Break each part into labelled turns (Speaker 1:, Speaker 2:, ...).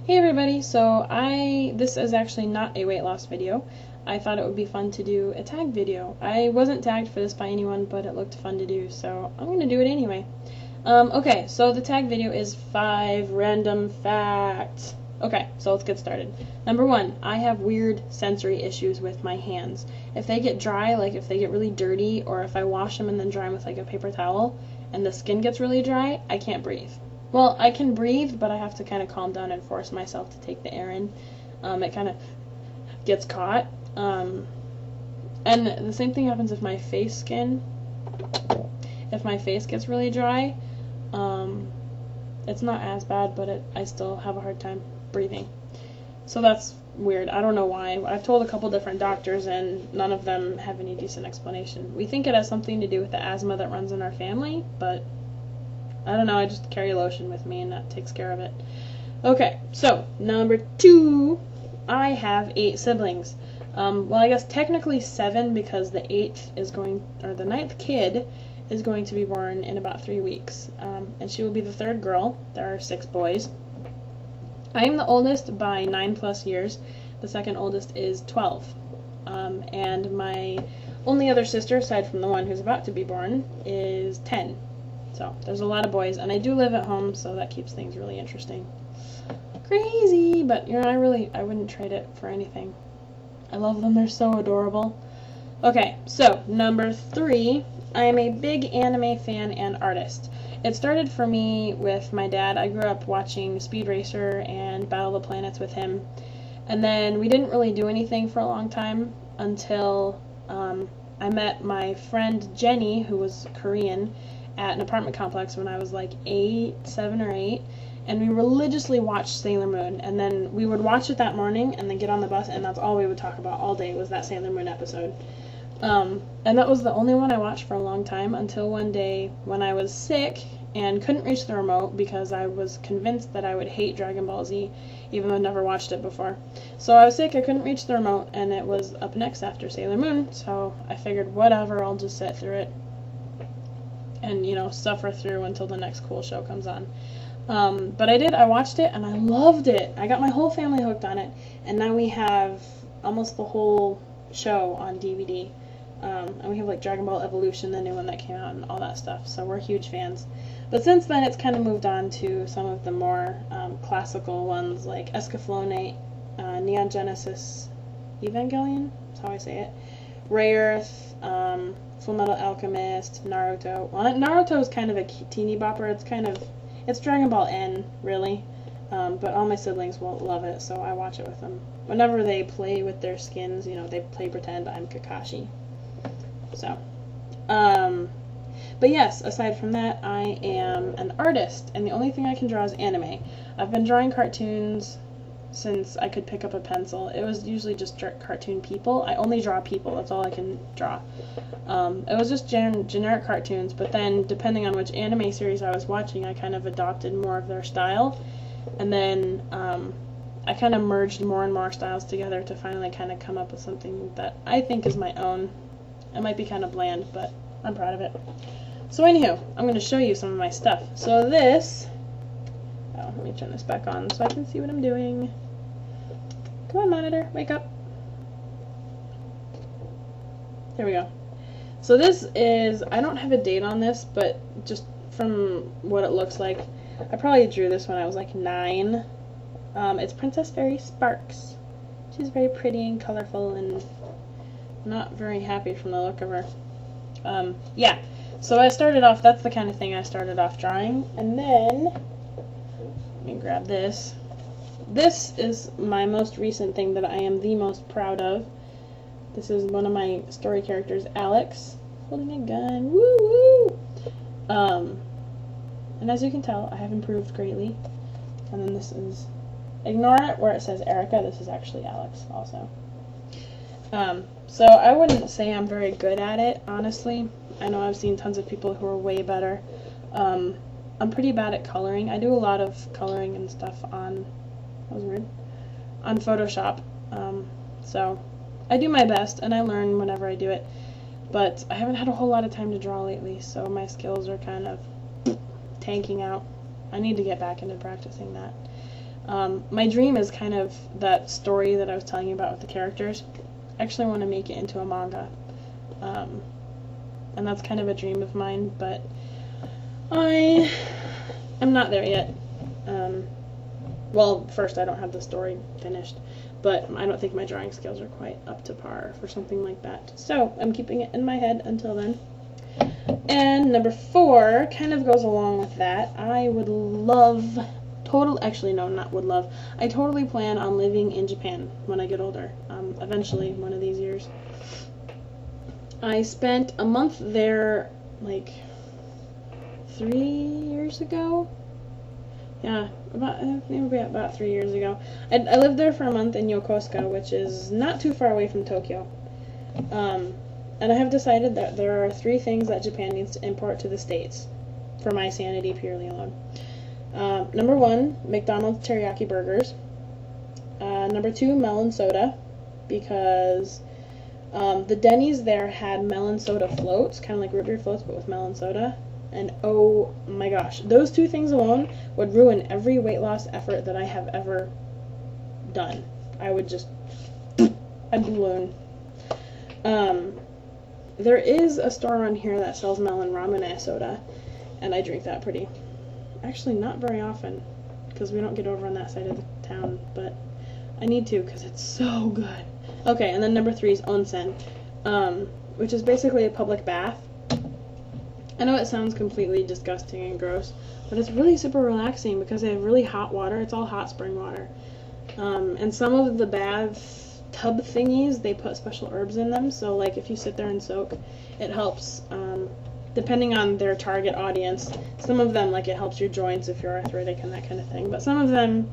Speaker 1: Hey everybody, so this is actually not a weight loss video. I thought it would be fun to do a tag video. I wasn't tagged for this by anyone, but it looked fun to do, so I'm going to do it anyway. Okay, so the tag video is 5 random facts. Okay, so let's get started. Number 1, I have weird sensory issues with my hands. If they get dry, like if they get really dirty, or if I wash them and then dry them with like a paper towel, and the skin gets really dry, I can't breathe. Well, I can breathe, but I have to kind of calm down and force myself to take the air in. It kind of gets caught. And the same thing happens if my face skin, if my face gets really dry, it's not as bad, but I still have a hard time breathing. So that's weird. I don't know why. I've told a couple different doctors, and none of them have any decent explanation. We think it has something to do with the asthma that runs in our family, but I don't know, I just carry lotion with me and that takes care of it. Okay, so number 2, I have 8 siblings. Well, I guess technically 7 because the 9th kid is going to be born in about 3 weeks. And she will be the 3rd girl. There are 6 boys. I am the oldest by 9+ years. The second oldest is 12. And my only other sister, aside from the one who's about to be born, is 10. So, there's a lot of boys, and I do live at home, so that keeps things really interesting. Crazy, but, you know, I wouldn't trade it for anything. I love them, they're so adorable. Okay, so, number 3, I am a big anime fan and artist. It started for me with my dad. I grew up watching Speed Racer and Battle of the Planets with him, and then we didn't really do anything for a long time until I met my friend Jenny, who was Korean, at an apartment complex when I was like 7 or 8, and we religiously watched Sailor Moon, and then we would watch it that morning and then get on the bus, and that's all we would talk about all day was that Sailor Moon episode. And that was the only one I watched for a long time until one day when I was sick and couldn't reach the remote because I was convinced that I would hate Dragon Ball Z, even though I'd never watched it before. So I was sick, I couldn't reach the remote, and it was up next after Sailor Moon, so I figured whatever, I'll just sit through it and, you know, suffer through until the next cool show comes on. But I did, I watched it, and I loved it. I got my whole family hooked on it, and now we have almost the whole show on DVD. And we have like Dragon Ball Evolution, the new one that came out, and all that stuff, so we're huge fans. But since then, it's kind of moved on to some of the more classical ones, like Escaflowne, Neon Genesis Evangelion, that's how I say it, Ray Earth, Full Metal Alchemist, Naruto. Well, Naruto is kind of a teeny bopper. It's Dragon Ball N, really. But all my siblings won't love it, so I watch it with them. Whenever they play with their skins, you know, they play pretend I'm Kakashi. So, but yes, aside from that, I am an artist, and the only thing I can draw is anime. I've been drawing cartoons since I could pick up a pencil. It was usually just cartoon people. I only draw people, that's all I can draw. It was just generic cartoons, but then depending on which anime series I was watching, I kind of adopted more of their style, and then I kind of merged more and more styles together to finally kind of come up with something that I think is my own. It might be kind of bland, but I'm proud of it. So anywho, I'm going to show you some of my stuff. So this, let me turn this back on so I can see what I'm doing. Come on, monitor, wake up. There we go. So this is, I don't have a date on this, but just from what it looks like, I probably drew this when I was like 9. It's Princess Fairy Sparks. She's very pretty and colorful and not very happy from the look of her. Yeah, so I started off, that's the kind of thing I started off drawing, and then, let me grab this. This is my most recent thing that I am the most proud of. This is one of my story characters, Alex, holding a gun, woo woo! And as you can tell, I have improved greatly. And then this is, ignore it where it says Erica, this is actually Alex also. So I wouldn't say I'm very good at it, honestly. I know I've seen tons of people who are way better. I'm pretty bad at coloring. I do a lot of coloring and stuff on, that was weird, on Photoshop. So I do my best, and I learn whenever I do it. But I haven't had a whole lot of time to draw lately, so my skills are kind of tanking out. I need to get back into practicing that. My dream is kind of that story that I was telling you about with the characters. I actually want to make it into a manga. And that's kind of a dream of mine, but I am not there yet. Well, first, I don't have the story finished, but I don't think my drawing skills are quite up to par for something like that. So I'm keeping it in my head until then. And number 4 kind of goes along with that. I would love, actually no, not would love, I totally plan on living in Japan when I get older, eventually, one of these years. I spent a month there, like, 3 years ago? Yeah, maybe about 3 years ago. I lived there for a month in Yokosuka, which is not too far away from Tokyo. And I have decided that there are 3 things that Japan needs to import to the States, for my sanity purely alone. Number 1, McDonald's teriyaki burgers. Number 2, melon soda, because the Denny's there had melon soda floats, kind of like root beer floats, but with melon soda. And oh my gosh, those 2 things alone would ruin every weight loss effort that I have ever done. I would just, I'd balloon. There is a store around here that sells melon ramen soda, and I drink that actually not very often, because we don't get over on that side of the town, but I need to, because it's so good. Okay, and then number 3 is onsen, which is basically a public bath. I know it sounds completely disgusting and gross, but it's really super relaxing because they have really hot water. It's all hot spring water. And some of the bathtub thingies, they put special herbs in them, so like if you sit there and soak, it helps, depending on their target audience. Some of them, like, it helps your joints if you're arthritic and that kind of thing, but some of them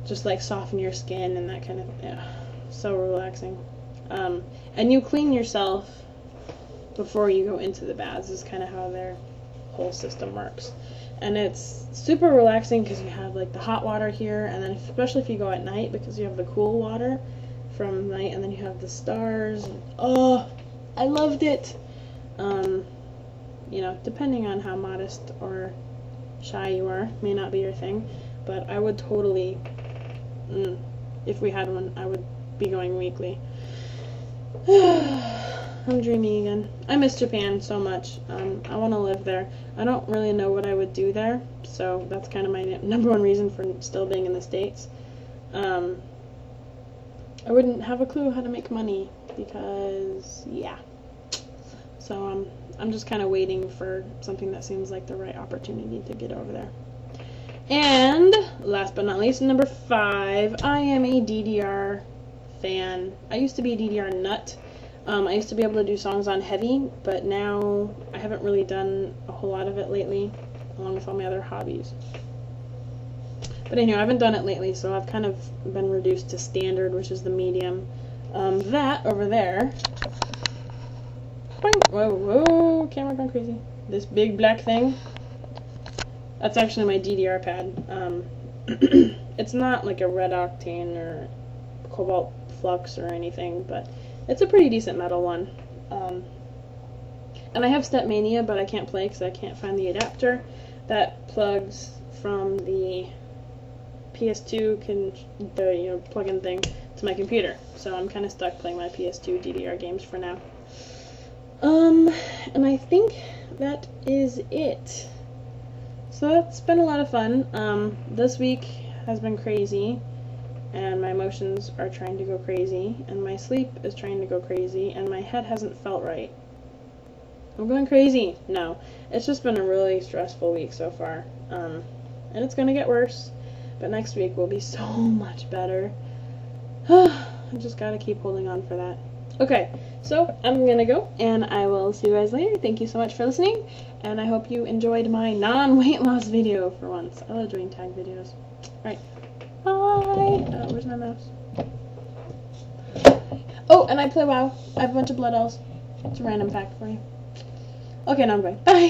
Speaker 1: just like soften your skin and that kind of, yeah, so relaxing. And you clean yourself before you go into the baths is kind of how their whole system works. And it's super relaxing because you have like the hot water here, and then especially if you go at night, because you have the cool water from night, and then you have the stars. And, oh, I loved it. You know, depending on how modest or shy you are, may not be your thing, but I would totally, if we had one, I would be going weekly. I'm dreaming again. I miss Japan so much. I want to live there. I don't really know what I would do there, so that's kind of my number 1 reason for still being in the States. I wouldn't have a clue how to make money, because, yeah. So I'm just kind of waiting for something that seems like the right opportunity to get over there. And, last but not least, number 5, I am a DDR fan. I used to be a DDR nut. I used to be able to do songs on heavy, but now I haven't really done a whole lot of it lately, along with all my other hobbies. But anyway, I haven't done it lately, so I've kind of been reduced to standard, which is the medium. That over there, boing, whoa, whoa, camera going crazy. This big black thing, that's actually my DDR pad. It's not like a red octane or cobalt flux or anything, but it's a pretty decent metal one. And I have Stepmania, but I can't play because I can't find the adapter that plugs from the PS2 plug-in thing to my computer. So I'm kind of stuck playing my PS2 DDR games for now. And I think that is it. So that's been a lot of fun. This week has been crazy, and my emotions are trying to go crazy, and my sleep is trying to go crazy, and my head hasn't felt right. I'm going crazy. No, it's just been a really stressful week so far, and it's gonna get worse, but next week will be so much better. I just gotta keep holding on for that. Okay, so I'm gonna go, and I will see you guys later. Thank you so much for listening, and I hope you enjoyed my non-weight loss video for once. I love doing tag videos. Alright, bye! Where's my mouse? Oh, and I play WoW. I have a bunch of blood elves. It's a random fact for you. Okay, now I'm going. Bye!